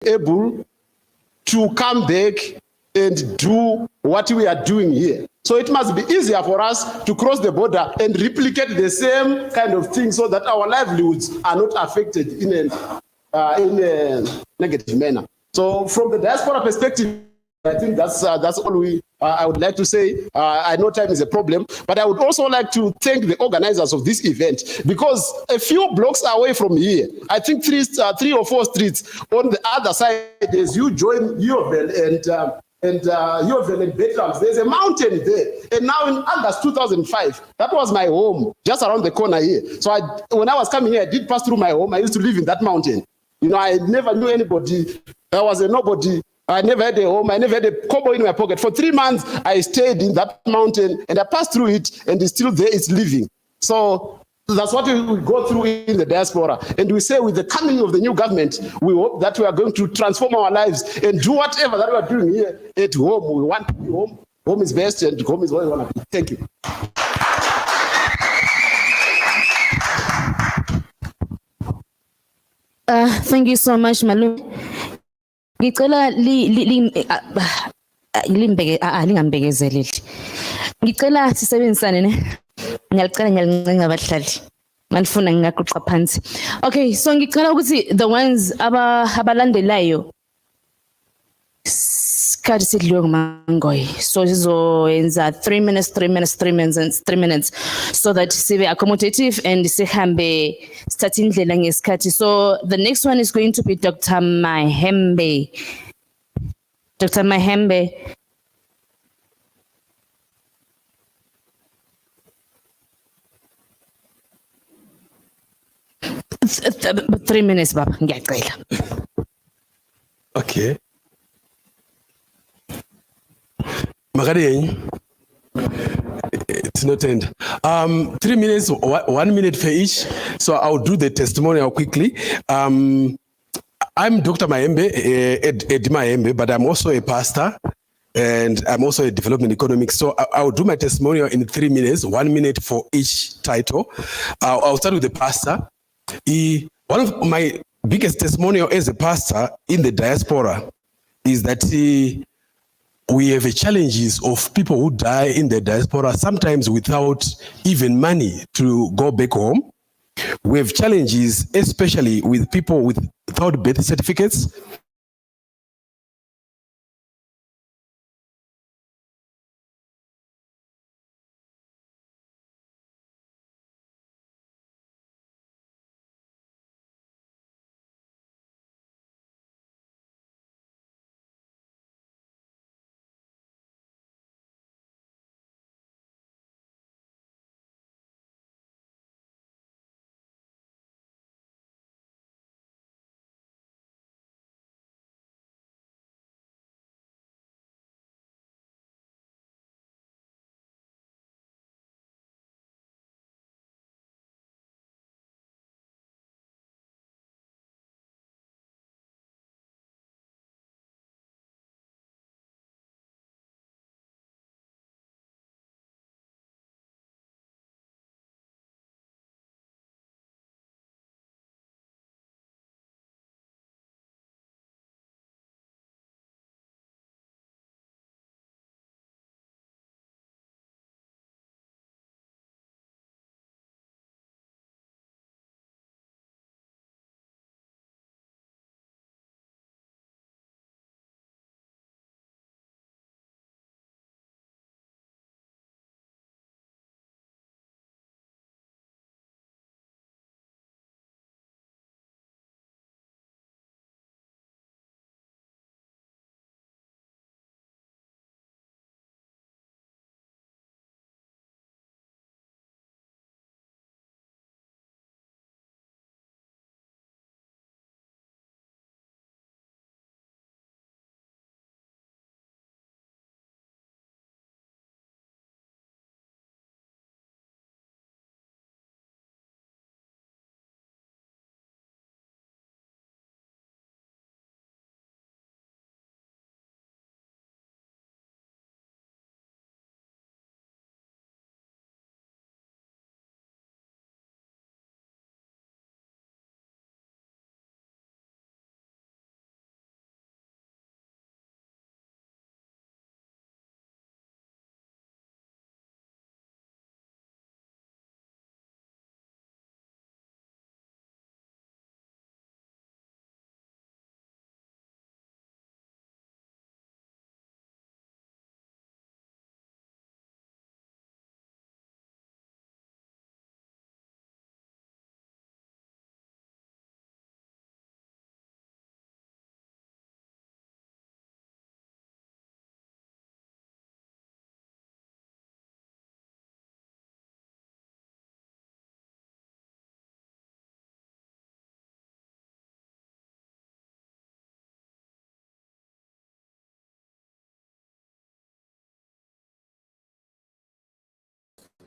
able to come back and do what we are doing here. So it must be easier for us to cross the border and replicate the same kind of thing so that our livelihoods are not affected in a negative manner. So from the diaspora perspective, I think that's all I would like to say. I know time is a problem, but I would also like to thank the organizers of this event, because a few blocks away from here, I think three or four streets on the other side, as you join Yovel and Yovel and Bedlams, there's a mountain there. And now in August 2005, that was my home, just around the corner here. So when I was coming here, I did pass through my home. I used to live in that mountain. You know, I never knew anybody. I was a nobody. I never had a home. I never had a kobo in my pocket. For 3 months, I stayed in that mountain and I passed through it, and it's still there, it's living. So that's what we go through in the diaspora. And we say with the coming of the new government, we hope that we are going to transform our lives and do whatever that we are doing here at home. We want to be home. Home is best, and home is what we want to be. Thank you. Thank you so much, Malu. Ngicela lingambekezeleli. Ngicela sisebenzisane ne. Ngiyacela ngiyalincenga abahlali. Ngalifuna ngingaquqa phansi. Okay, so ngicela ukuthi the ones abalandelayo sikhathi sidliwe ngumangoyi. So sizoyenza 3 minutes, 3 minutes, 3 minutes and 3 minutes, so that sibe accommodative and sihambe start indlela ngesikhathi. So the next one is going to be Dr. Mahembe. Dr. Mahembe. Three minutes, Baba. Ngiyacela. Okay. It's not end. 3 minutes, 1 minute for each. So I'll do the testimonial quickly. I'm Dr. Mahembe, Ed Mahembe, but I'm also a pastor and I'm also a development economics. So I'll do my testimonial in 3 minutes, 1 minute for each title. I'll start with the pastor. One of my biggest testimonial as a pastor in the diaspora is that we have challenges of people who die in the diaspora, sometimes without even money to go back home. We have challenges, especially with people without birth certificates.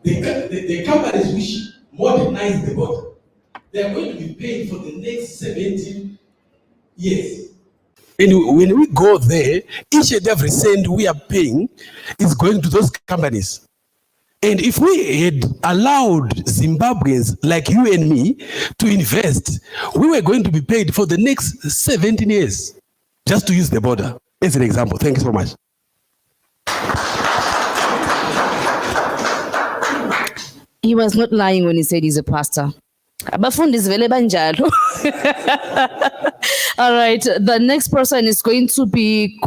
the companies which modernize the border, they are going to be paid for the next 17 years. And when we go there, each and every cent we are paying is going to those companies. And if we had allowed Zimbabweans like you and me to invest, we were going to be paid for the next 17 years, just to use the border as an example. Thank you so much. He was not lying when he said he's a pastor. Abafundi vele banjalo. All right, the next person is going to be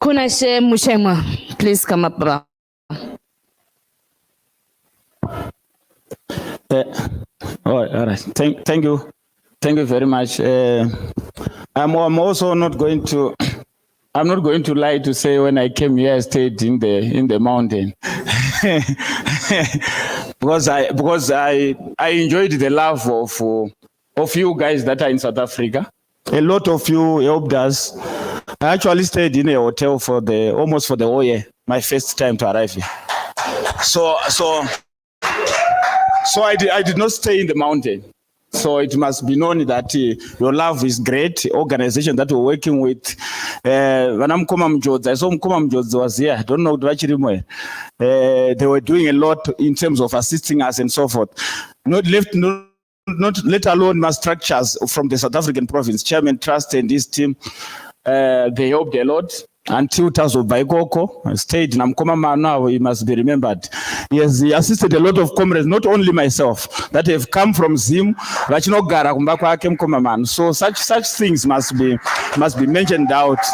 Kunashe Mushema. Please come up, bro. All right. Thank you very much. I'm also not going to. I'm not going to lie to say when I came here I stayed in the mountain because I enjoyed the love of you guys that are in South Africa. A lot of you helped us. I actually stayed in a hotel for almost the whole year. My first time to arrive here. So I did not stay in the mountain. So it must be known that your love is great. Organization that we're working with. When I'm Mkoma Mjodzi, I saw Mkoma Mjodzi was here. I don't know they were doing a lot in terms of assisting us and so forth. Not let alone my structures from the South African province. Chairman Trust and his team, they helped a lot. Until Tazo Baikoko stayed in Mkoma now, he must be remembered. He assisted a lot of comrades, not only myself, that have come from Zim, so such things must be mentioned out.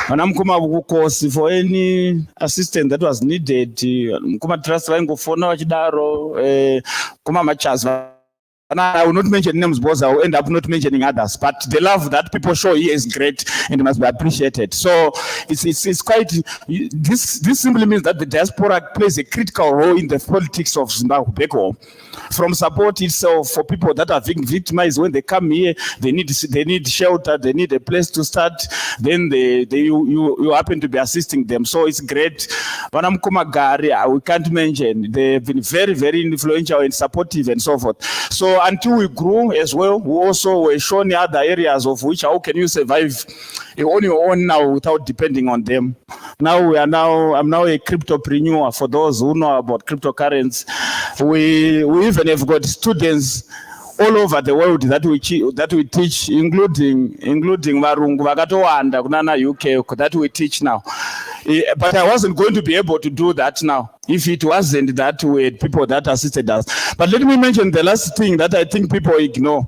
When I'm coming course for any assistance that was needed, Mkoma Trust Vangofona Wachidaro, Kuma Machas. And I will not mention names because I will end up not mentioning others. But the love that people show here is great and must be appreciated. So it's quite, this simply means that the diaspora plays a critical role in the politics of Zimbabwe back home. From support itself for people that are being victimized when they come here, they need shelter, they need a place to start. Then you happen to be assisting them. So it's great. Vanamkumagari, we can't mention. They've been very, very influential and supportive and so forth. So until we grew as well, we also were shown other areas of which how can you survive on your own now without depending on them. I'm now a cryptopreneur for those who know about cryptocurrency. We even have got students all over the world that we teach, including Varungu, Vakatowanda, Kunana UK, that we teach now. But I wasn't going to be able to do that now if it wasn't that we had people that assisted us. But let me mention the last thing that I think people ignore.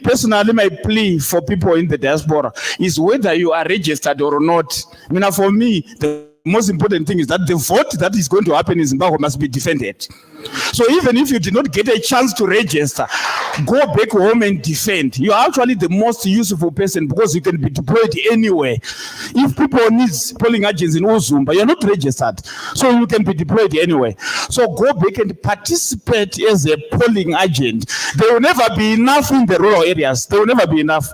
Personally, my plea for people in the diaspora is whether you are registered or not. I mean, for me, the most important thing is that the vote that is going to happen in Zimbabwe must be defended. So even if you did not get a chance to register, go back home and defend. You are actually the most useful person because you can be deployed anywhere. If people need polling agents in Uzumba, you're not registered, so you can be deployed anywhere. So go back and participate as a polling agent. There will never be enough in the rural areas. There will never be enough.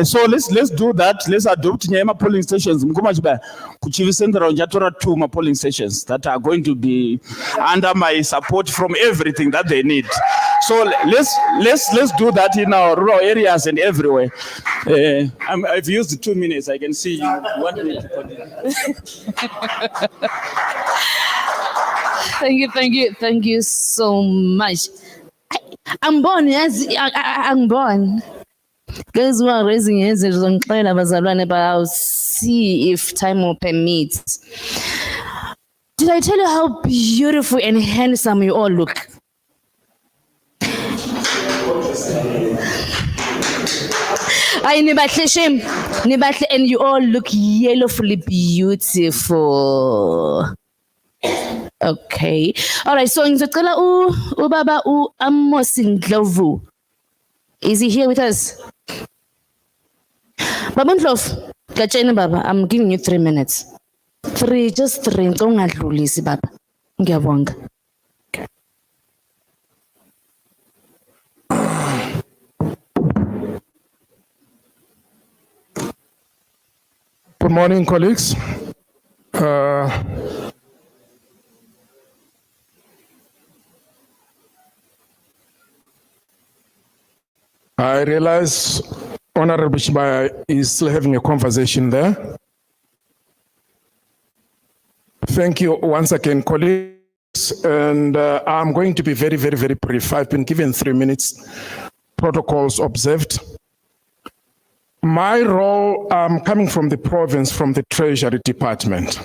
So let's do that. Let's adopt Nyama polling stations. Kuchivi Central Njatora 2 polling stations that are going to be under my support from everything that they need. So let's do that in our rural areas and everywhere. I've used 2 minutes. I can see you want me to continue. Thank you so much. I'm born. Guys who are raising hands, but I'll see if time will permit. Did I tell you how beautiful and handsome you all look? And you all look yellowfully beautiful. Okay. All right. So ngizocela ubaba Amos Ndlovu. Is he here with us? Baba Ndlovu, gatsheni baba, I'm giving you 3 minutes. 3, just 3. Ungadlulisi baba. Ngiyabonga. Good morning, colleagues. I realize Honorable Shibaya is still having a conversation there. Thank you once again, colleagues. And I'm going to be very, very, very brief. I've been given 3 minutes, protocols observed. My role, I'm coming from the province, from the Treasury Department.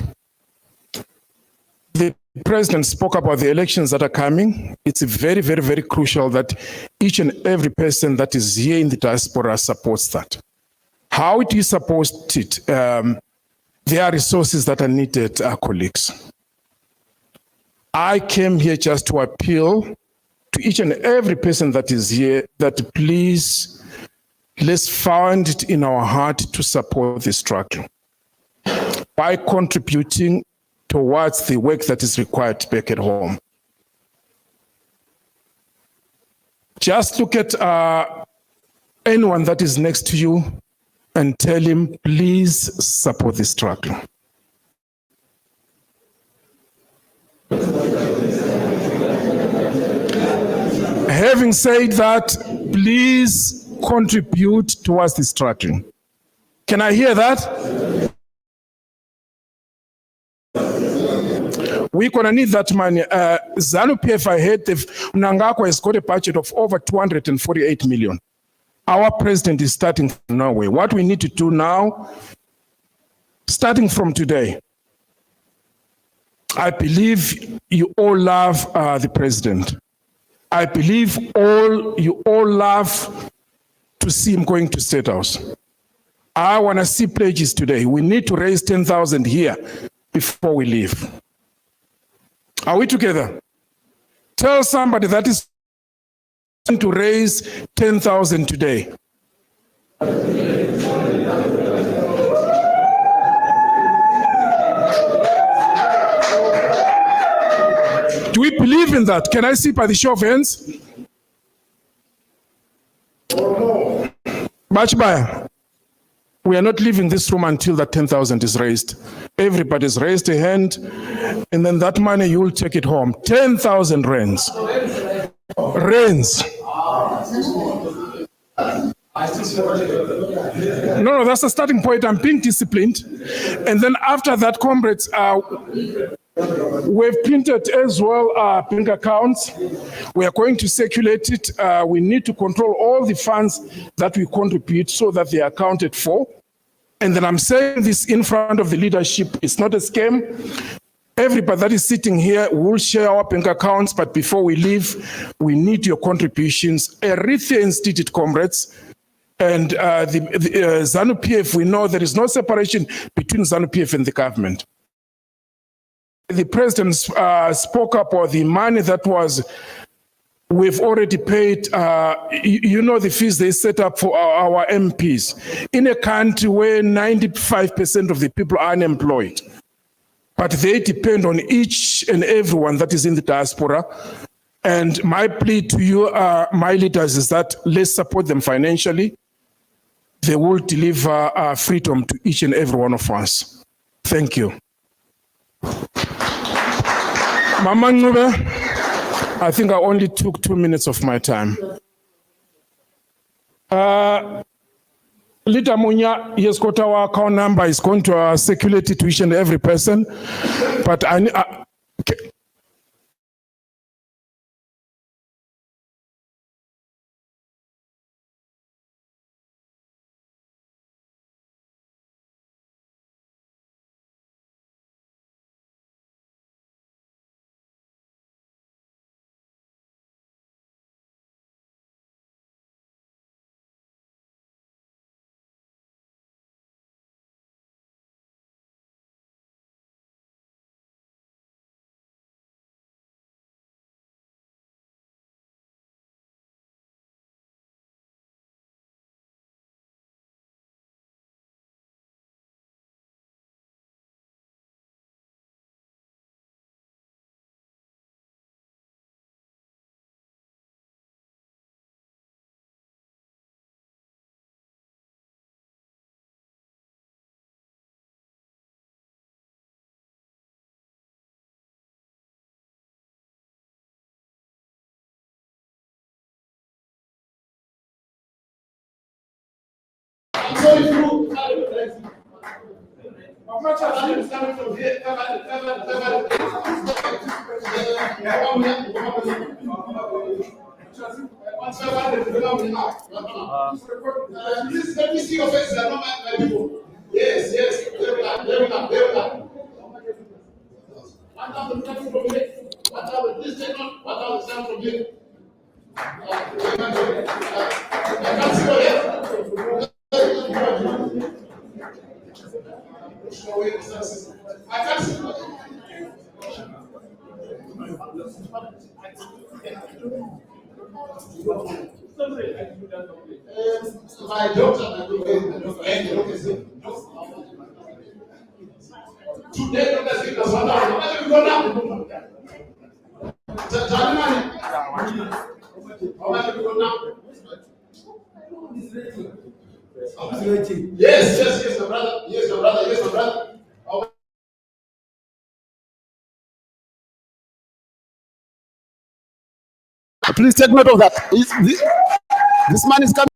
The President spoke about the elections that are coming. It's very, very, very crucial that each and every person that is here in the diaspora supports that. How do you support it? There are resources that are needed, colleagues. I came here just to appeal to each and every person that is here that please, let's find it in our heart to support the struggle by contributing towards the work that is required back at home. Just look at anyone that is next to you and tell him, please support the struggle. Having said that, please contribute towards the struggle. Can I hear that? We're gonna need that money. ZANU-PF, I heard Mnangagwa has got a budget of over 248 million. Our president is starting from Norway. What we need to do now, starting from today, I believe you all love the president. I believe you all love to see him going to State House. I want to see pledges today. We need to raise 10,000 here before we leave. Are we together? Tell somebody that is to raise 10,000 today. Do we believe in that? Can I see by the show of hands? Bachbaya, we are not leaving this room until that 10,000 is raised. Everybody's raised a hand, and then that money, you will take it home. 10,000 rands. Rands. No, that's the starting point. I'm being disciplined. And then after that, comrades, we've printed as well bank accounts. We are going to circulate it. We need to control all the funds that we contribute so that they are accounted for. And then I'm saying this in front of the leadership. It's not a scam. Everybody that is sitting here will share our bank accounts, but before we leave, we need your contributions. Eritrea Institute, comrades, and the ZANU-PF, we know there is no separation between ZANU-PF and the government. The president spoke about the money that we've already paid, you know, the fees they set up for our MPs. In a country where 95% of the people are unemployed, but they depend on each and everyone that is in the diaspora. And my plea to you, my leaders, is that let's support them financially. They will deliver freedom to each and every one of us. Thank you. Mama Ncube, I think I only took 2 minutes of my time. Lita Munya, he has got our account number. He's going to circulate it to each and every person. But okay. It's coming from here. Please let me see your faces. I don't mind my people. Yes, yes. There we are. There we are. There we are. What are the coming from here? What are the, please take note. What are the sound from here? I can't see your head. I can't see your head. My doctor, today, Dr. Speaker, how much have you gone now? How much have you gone now? Yes, yes, yes, my brother. Yes, my brother. Yes, my brother. Please take note of that. This man is coming.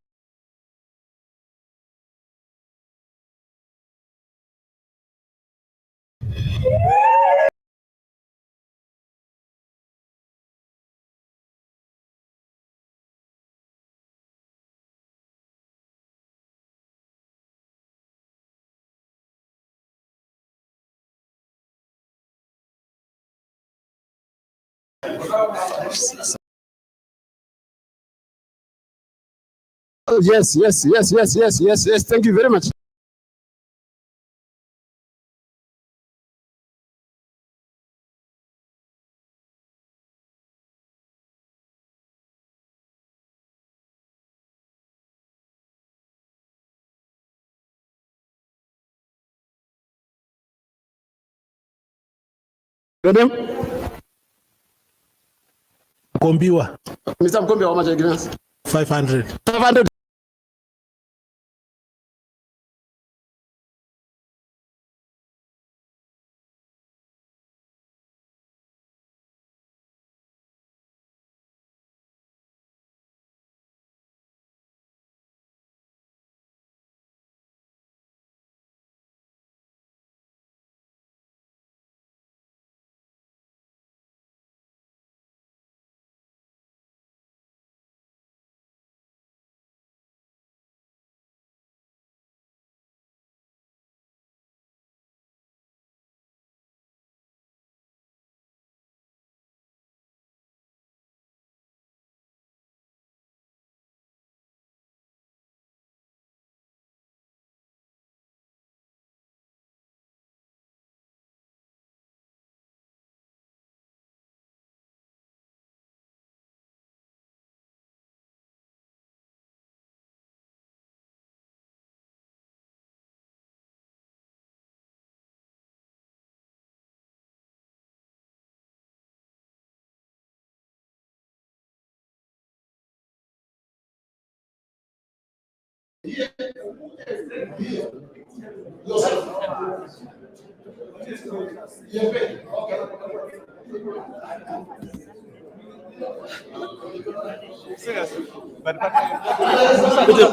Oh, yes, yes, yes, yes, yes, yes, yes. Thank you very much. Your name? Kombiwa, Mr. Mkombe, how much are you giving us? 500. 500.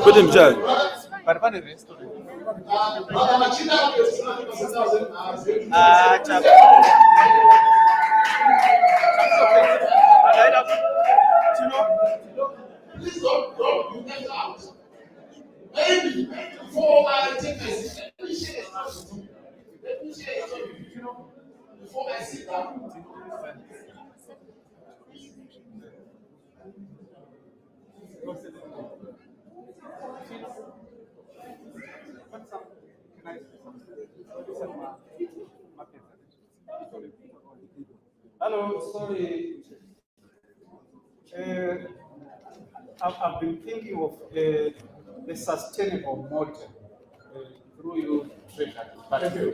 Put him judge. Please don't, you get out. Maybe before I take my seat, let me share a with you. Let me share it with you. Before I sit down. Hello, sorry. I've been thinking of a sustainable model through you, Treasury.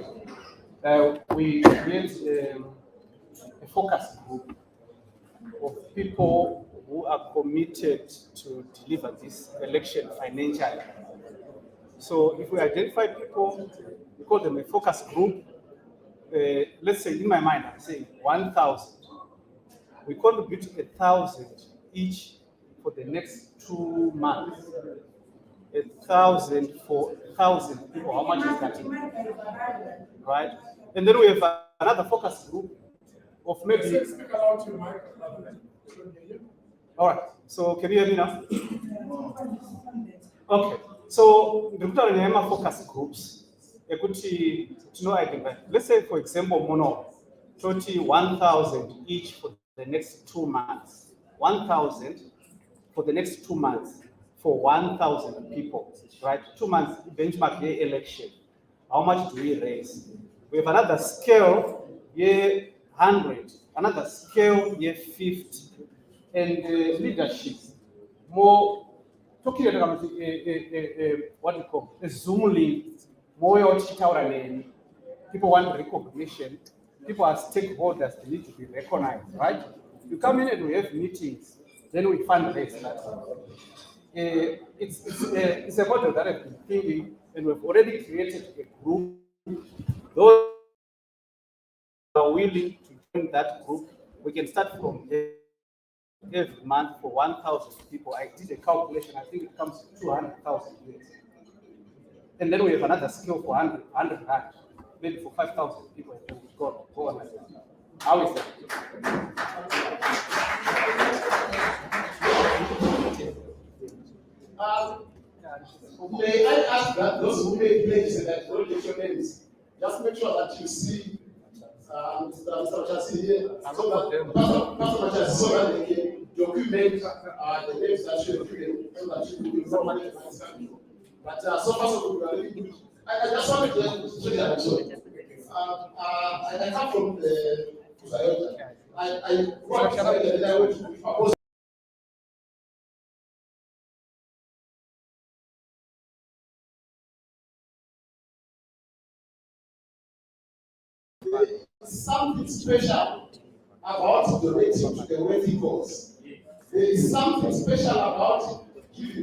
We create a focus group of people who are committed to deliver this election financially. So if we identify people, we call them a focus group. Let's say in my mind, I'm saying 1,000. We contribute 1,000 each for the next 2 months. 1,000 for 1,000 people. How much is that? Right? And then we have another focus group of maybe. All right. So can you hear me now? Okay. So the focus groups. Let's say, for example, mono 1,000 each for the next 2 months. 1,000 for the next 2 months for 1,000 people, right? 2 months benchmark year election. How much do we raise? We have another scale year 100, another scale year 50, and leadership more. Talking about what we call a Zoom link, more people want recognition. People are stakeholders, they need to be recognized, right? You come in and we have meetings, then we fundraise that. It's a model that I've been thinking, and we've already created a group. Those who are willing to join that group, we can start from every month for 1,000 people. I did a calculation, I think it comes to 200,000 units. And then we have another scale for 100 rand, maybe for 5,000 people. Go on like that. How is that? May I ask that those who make pledges and that don't let your names, just make sure that you see Mr. Chassi here, so that they can document the names that you have given, so that you will inform them. But so far so good, we are looking good. I just wanted to say that I come from the I want to propose. Something special about donating to the worthy cause. There is something special about giving.